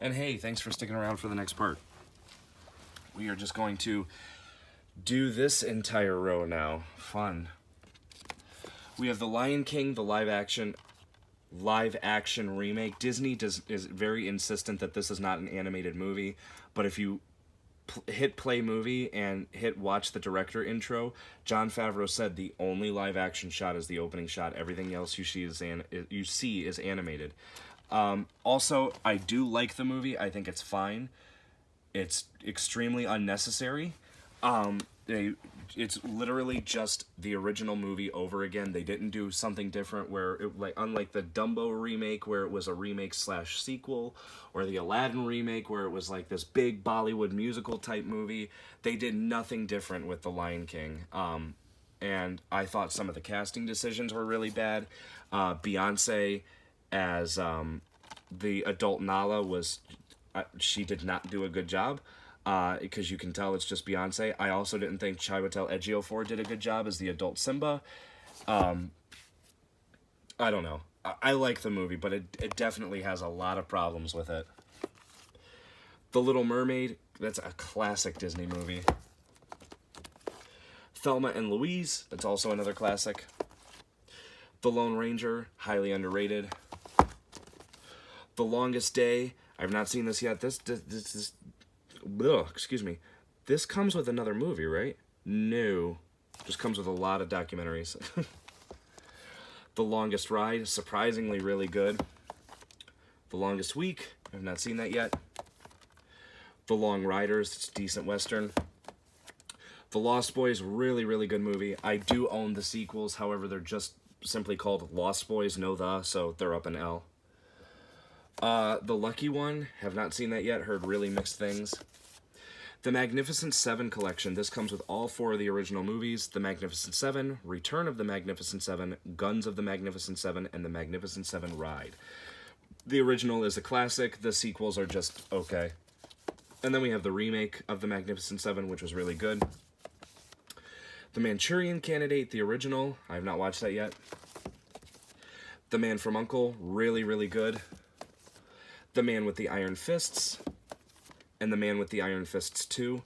And hey, thanks for sticking around for the next part. We are just going to do this entire row now. Fun. We have The Lion King, the live action remake. Disney is very insistent that this is not an animated movie, but if you hit play movie and hit watch the director intro, Jon Favreau said the only live action shot is the opening shot. Everything else you see is animated. Also, I do like the movie. I think it's fine. It's extremely unnecessary. It's literally just the original movie over again. They didn't do something different where, unlike the Dumbo remake where it was a remake slash sequel, or the Aladdin remake where it was like this big Bollywood musical type movie, they did nothing different with The Lion King. And I thought some of the casting decisions were really bad. Beyonce as the adult Nala she did not do a good job. Because you can tell it's just Beyonce. I also didn't think Chiwetel Ejiofor did a good job as the adult Simba. I don't know. I like the movie, but it definitely has a lot of problems with it. The Little Mermaid, that's a classic Disney movie. Thelma and Louise, that's also another classic. The Lone Ranger, highly underrated. The Longest Day, I've not seen this yet. This excuse me. This comes with another movie, right? No. Just comes with a lot of documentaries. The Longest Ride, surprisingly really good. The Longest Week, I've not seen that yet. The Long Riders, it's a decent Western. The Lost Boys, really, really good movie. I do own the sequels, however, they're just simply called Lost Boys, no the, so they're up in L. The Lucky One, have not seen that yet, heard really mixed things. The Magnificent Seven collection, this comes with all 4 of the original movies, The Magnificent Seven, Return of the Magnificent Seven, Guns of the Magnificent Seven, and The Magnificent Seven Ride. The original is a classic, the sequels are just okay. And then we have the remake of The Magnificent Seven, which was really good. The Manchurian Candidate, the original, I have not watched that yet. The Man from U.N.C.L.E., really, really good. The Man with the Iron Fists, and The Man with the Iron Fists 2.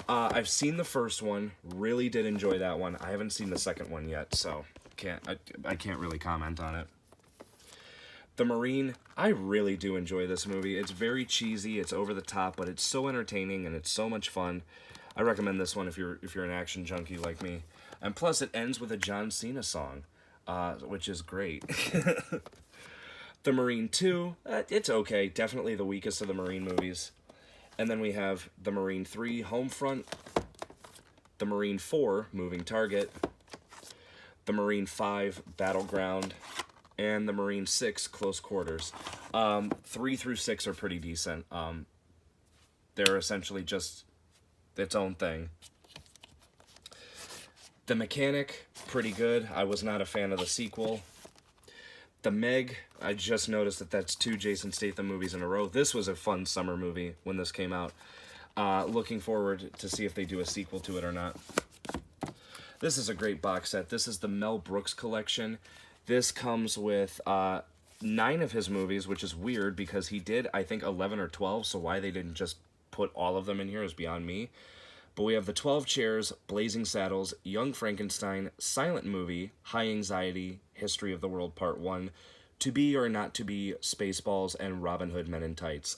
I've seen the first one, really did enjoy that one. I haven't seen the second one yet, so I can't really comment on it. The Marine, I really do enjoy this movie. It's very cheesy, it's over the top, but it's so entertaining and it's so much fun. I recommend this one if you're an action junkie like me. And plus, it ends with a John Cena song, which is great. The Marine 2, it's okay. Definitely the weakest of the Marine movies. And then we have The Marine 3, Homefront. The Marine 4, Moving Target. The Marine 5, Battleground. And The Marine 6, Close Quarters. 3 through 6 are pretty decent. They're essentially just its own thing. The Mechanic, pretty good. I was not a fan of the sequel. The Meg, I just noticed that that's 2 Jason Statham movies in a row. This was a fun summer movie when this came out. Looking forward to see if they do a sequel to it or not. This is a great box set. This is the Mel Brooks collection. This comes with 9 of his movies, which is weird because he did, I think, 11 or 12, so why they didn't just put all of them in here is beyond me. But we have The 12 Chairs, Blazing Saddles, Young Frankenstein, Silent Movie, High Anxiety, History of the World Part 1, To Be or Not to Be, Spaceballs, and Robin Hood Men in Tights.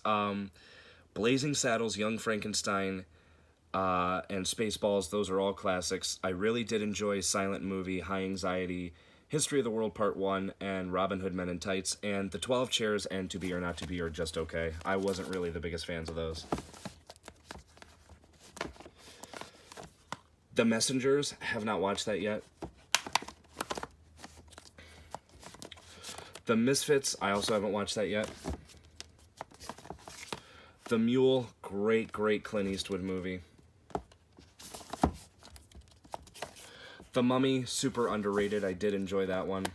Blazing Saddles, Young Frankenstein, and Spaceballs, those are all classics. I really did enjoy Silent Movie, High Anxiety, History of the World Part 1, and Robin Hood Men in Tights. And The 12 Chairs and To Be or Not to Be are just okay. I wasn't really the biggest fans of those. The Messengers, have not watched that yet. The Misfits, I also haven't watched that yet. The Mule, great Clint Eastwood movie. The Mummy, super underrated. I did enjoy that one.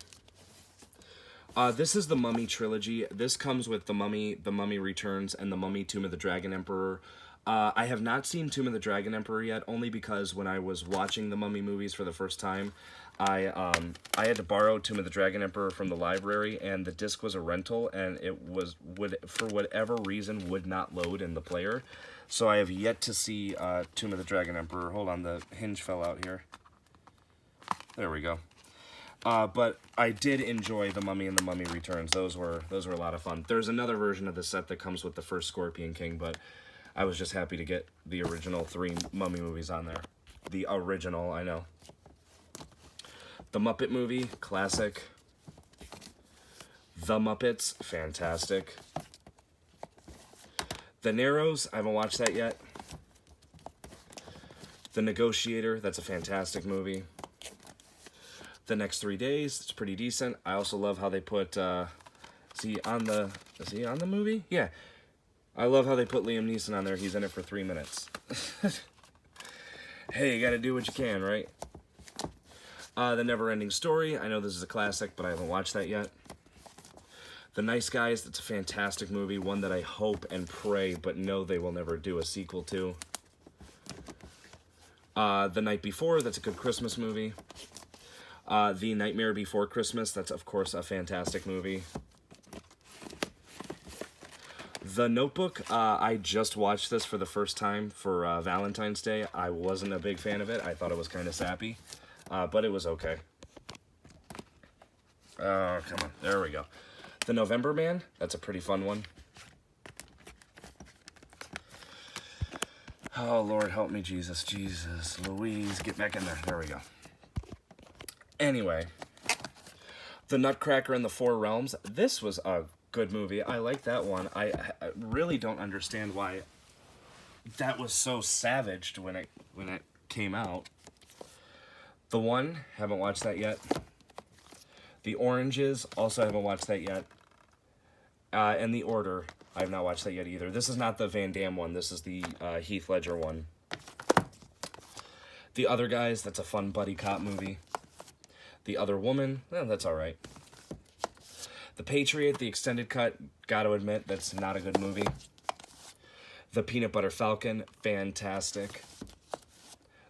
This is the Mummy trilogy. This comes with The Mummy, The Mummy Returns, and The Mummy, Tomb of the Dragon Emperor. I have not seen Tomb of the Dragon Emperor yet, only because when I was watching the Mummy movies for the first time, I had to borrow Tomb of the Dragon Emperor from the library, and the disc was a rental, and it would for whatever reason would not load in the player. So I have yet to see Tomb of the Dragon Emperor. Hold on, the hinge fell out here. There we go. But I did enjoy The Mummy and The Mummy Returns. Those were a lot of fun. There's another version of the set that comes with the first Scorpion King, but I was just happy to get the original 3 Mummy movies on there. The original, I know. The Muppet Movie, classic. The Muppets, fantastic. The Narrows, I haven't watched that yet. The Negotiator, that's a fantastic movie. The Next 3 Days, it's pretty decent. I also love how they put, is he on the movie? Yeah. I love how they put Liam Neeson on there. He's in it for 3 minutes. Hey, you gotta do what you can, right? The Never-Ending Story. I know this is a classic, but I haven't watched that yet. The Nice Guys. That's a fantastic movie. One that I hope and pray, but know they will never do a sequel to. The Night Before. That's a good Christmas movie. The Nightmare Before Christmas. That's, of course, a fantastic movie. The Notebook, I just watched this for the first time for Valentine's Day. I wasn't a big fan of it. I thought it was kind of sappy, but it was okay. Oh, come on. There we go. The November Man, that's a pretty fun one. Oh, Lord, help me, Jesus. Jesus, Louise, get back in there. There we go. Anyway, The Nutcracker and the Four Realms. This was a good movie. I like that one. I really don't understand why that was so savaged when it came out. The One, haven't watched that yet. The Oranges, also haven't watched that yet. And The Order, I have not watched that yet either. This is not the Van Damme one. This is the Heath Ledger one. The Other Guys, that's a fun buddy cop movie. The Other Woman, that's all right. The Patriot, the extended cut, gotta admit, that's not a good movie. The Peanut Butter Falcon, fantastic.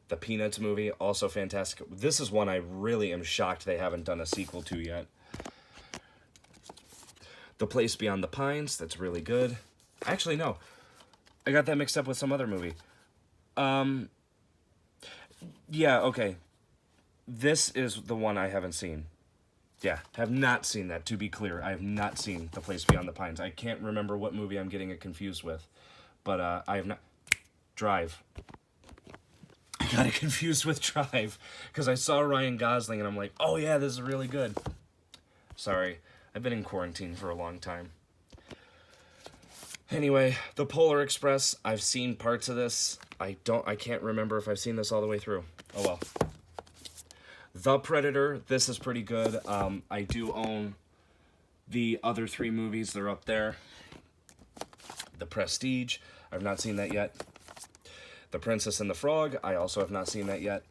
The Peanuts movie, also fantastic. This is one I really am shocked they haven't done a sequel to yet. The Place Beyond the Pines, that's really good. Actually, no. I got that mixed up with some other movie. Yeah, okay. This is the one I haven't seen. Yeah, have not seen that, to be clear. I have not seen The Place Beyond the Pines. I can't remember what movie I'm getting it confused with. But I have not... Drive. I got it confused with Drive. Because I saw Ryan Gosling and I'm like, oh yeah, this is really good. Sorry, I've been in quarantine for a long time. Anyway, The Polar Express. I've seen parts of this. I can't remember if I've seen this all the way through. Oh well. The Predator, this is pretty good. I do own the other 3 movies. They're up there. The Prestige, I've not seen that yet. The Princess and the Frog, I also have not seen that yet.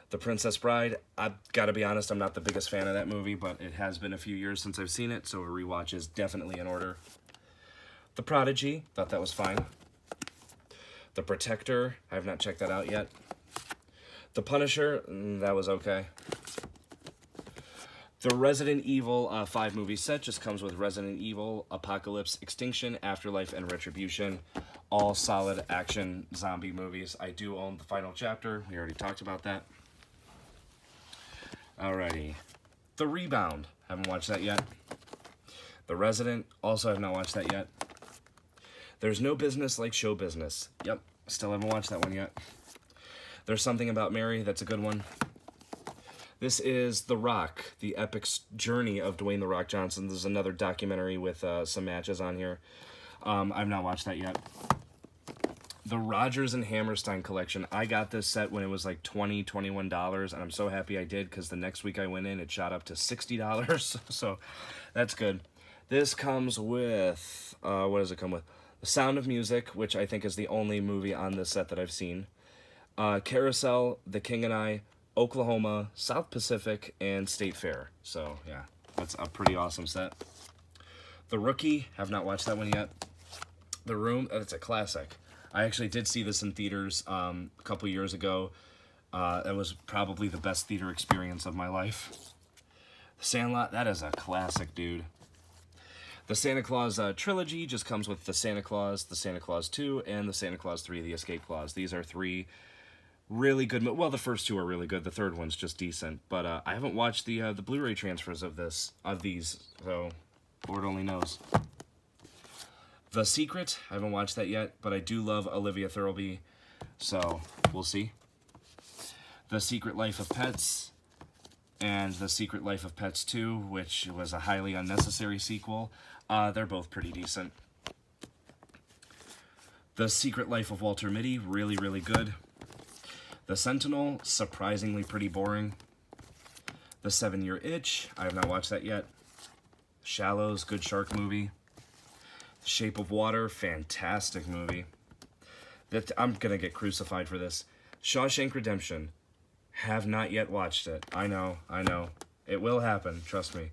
The Princess Bride, I've got to be honest, I'm not the biggest fan of that movie, but it has been a few years since I've seen it, so a rewatch is definitely in order. The Prodigy, thought that was fine. The Protector, I have not checked that out yet. The Punisher, that was okay. The Resident Evil 5 movie set just comes with Resident Evil, Apocalypse, Extinction, Afterlife, and Retribution. All solid action zombie movies. I do own the final chapter. We already talked about that. Alrighty. The Rebound, haven't watched that yet. The Resident, also have not watched that yet. There's No Business Like Show Business. Yep, still haven't watched that one yet. There's Something About Mary, that's a good one. This is The Rock, the epic journey of Dwayne The Rock Johnson. There's another documentary with some matches on here. I've not watched that yet. The Rodgers and Hammerstein collection. I got this set when it was like $20, $21, and I'm so happy I did because the next week I went in, it shot up to $60, so that's good. This comes with, what does it come with? The Sound of Music, which I think is the only movie on this set that I've seen. Carousel, The King and I, Oklahoma, South Pacific, and State Fair. So, yeah, that's a pretty awesome set. The Rookie, have not watched that one yet. The Room, that's a classic. I actually did see this in theaters a couple years ago. It was probably the best theater experience of my life. Sandlot, that is a classic, dude. The Santa Claus trilogy just comes with the Santa Claus 2, and the Santa Claus 3, the Escape Clause. These are three really good. Well, the first two are really good. The third one's just decent. But I haven't watched the Blu-ray transfers of these, so Lord only knows. The Secret, I haven't watched that yet, but I do love Olivia Thirlby, so we'll see. The Secret Life of Pets, and The Secret Life of Pets 2, which was a highly unnecessary sequel. They're both pretty decent. The Secret Life of Walter Mitty, really, really good. The Sentinel, surprisingly pretty boring. The 7-Year Itch, I have not watched that yet. Shallows, good shark movie. Shape of Water, fantastic movie. I'm gonna get crucified for this. Shawshank Redemption, have not yet watched it. I know. It will happen, trust me.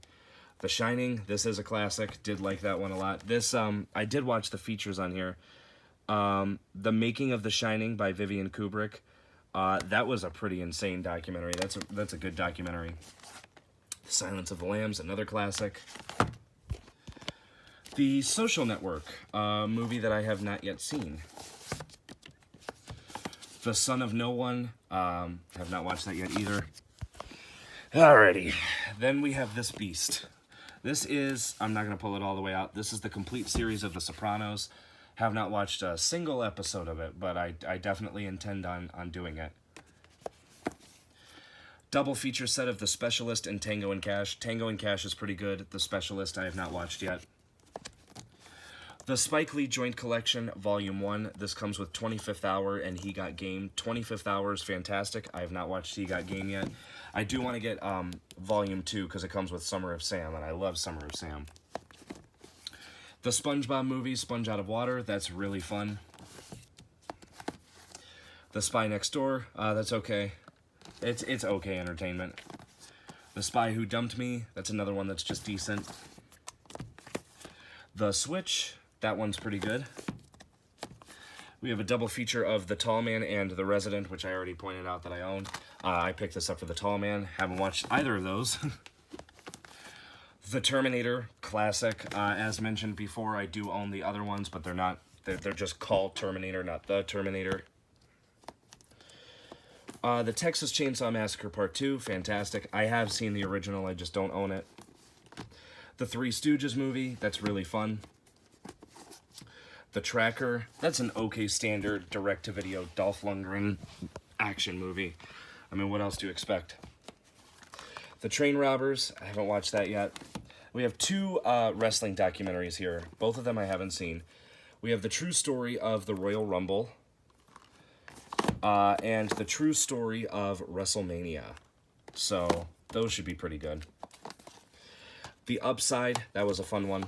The Shining, this is a classic. Did like that one a lot. This, I did watch the features on here. The Making of The Shining by Vivian Kubrick. That was a pretty insane documentary. That's a good documentary. Silence of the Lambs, another classic. The Social Network, movie that I have not yet seen. The Son of No One, have not watched that yet either. Alrighty, then we have this beast. This is, I'm not going to pull it all the way out, this is the complete series of The Sopranos. Have not watched a single episode of it, but I definitely intend on doing it. Double feature set of The Specialist and Tango and Cash. Tango and Cash is pretty good. The Specialist I have not watched yet. The Spike Lee Joint Collection, Volume 1. This comes with 25th Hour and He Got Game. 25th Hour is fantastic. I have not watched He Got Game yet. I do want to get Volume 2 because it comes with Summer of Sam, and I love Summer of Sam. The SpongeBob movie, Sponge Out of Water. That's really fun. The Spy Next Door. That's okay. It's okay entertainment. The Spy Who Dumped Me. That's another one that's just decent. The Switch. That one's pretty good. We have a double feature of The Tall Man and The Resident, which I already pointed out that I own. I picked this up for The Tall Man. Haven't watched either of those. The Terminator, classic. As mentioned before, I do own the other ones, but they're not. They're just called Terminator, not The Terminator. The Texas Chainsaw Massacre Part 2, fantastic. I have seen the original, I just don't own it. The Three Stooges movie, that's really fun. The Tracker, that's an okay standard direct-to-video Dolph Lundgren action movie. I mean, what else do you expect? The Train Robbers, I haven't watched that yet. We have two wrestling documentaries here. Both of them I haven't seen. We have The True Story of the Royal Rumble and The True Story of WrestleMania. So, those should be pretty good. The Upside, that was a fun one.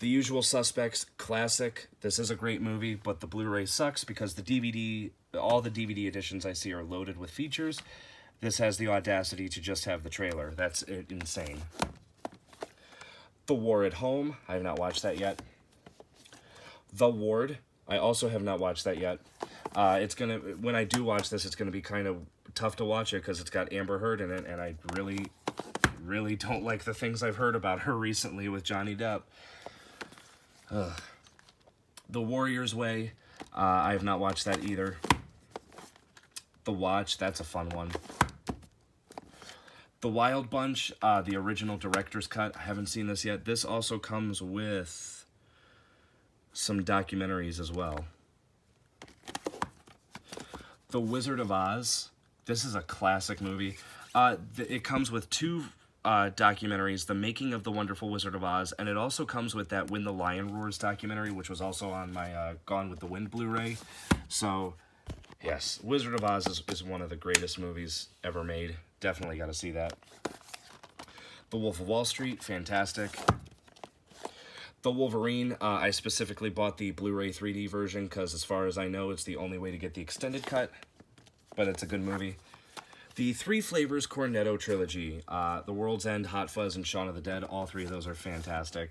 The Usual Suspects, classic. This is a great movie, but the Blu-ray sucks because all the DVD editions I see are loaded with features. This has the audacity to just have the trailer. That's insane. The War at Home, I have not watched that yet. The Ward, I also have not watched that yet. When I do watch this, it's gonna be kind of tough to watch it because it's got Amber Heard in it, and I really don't like the things I've heard about her recently with Johnny Depp. The Warrior's Way, I have not watched that either. The Watch, that's a fun one. The Wild Bunch, the original director's cut, I haven't seen this yet. This also comes with some documentaries as well. The Wizard of Oz, this is a classic movie. It comes with two documentaries, The Making of the Wonderful Wizard of Oz, and it also comes with that When the Lion Roars documentary, which was also on my Gone with the Wind Blu-ray. So, yes, Wizard of Oz is one of the greatest movies ever made. Definitely got to see that. The Wolf of Wall Street, fantastic. The Wolverine, I specifically bought the Blu-ray 3D version because as far as I know, it's the only way to get the extended cut, but it's a good movie. The Three Flavors Cornetto Trilogy, The World's End, Hot Fuzz, and Shaun of the Dead, all three of those are fantastic.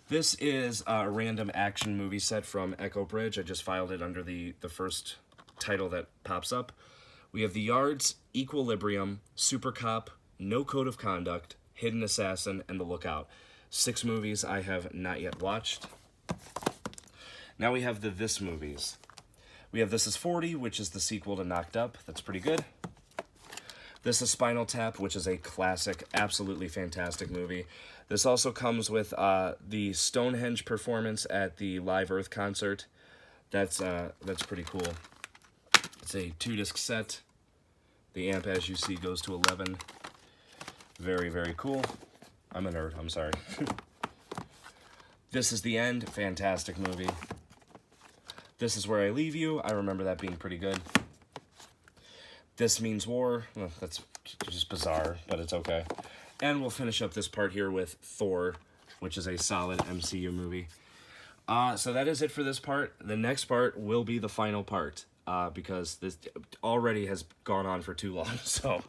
This is a random action movie set from Echo Bridge. I just filed it under the first title that pops up. We have The Yards, Equilibrium, Super Cop, No Code of Conduct, Hidden Assassin, and The Lookout. 6 movies I have not yet watched. Now we have the This movies. We have This Is 40, which is the sequel to Knocked Up. That's pretty good. This is Spinal Tap, which is a classic, absolutely fantastic movie. This also comes with the Stonehenge performance at the Live Earth concert. That's pretty cool. It's a 2-disc set. The amp, as you see, goes to 11. Very, very cool. I'm a nerd, I'm sorry. This is The End, fantastic movie. This Is Where I Leave You, I remember that being pretty good. This Means War, well, that's just bizarre, but it's okay. And we'll finish up this part here with Thor, which is a solid MCU movie. So that is it for this part. The next part will be the final part, because this already has gone on for too long. So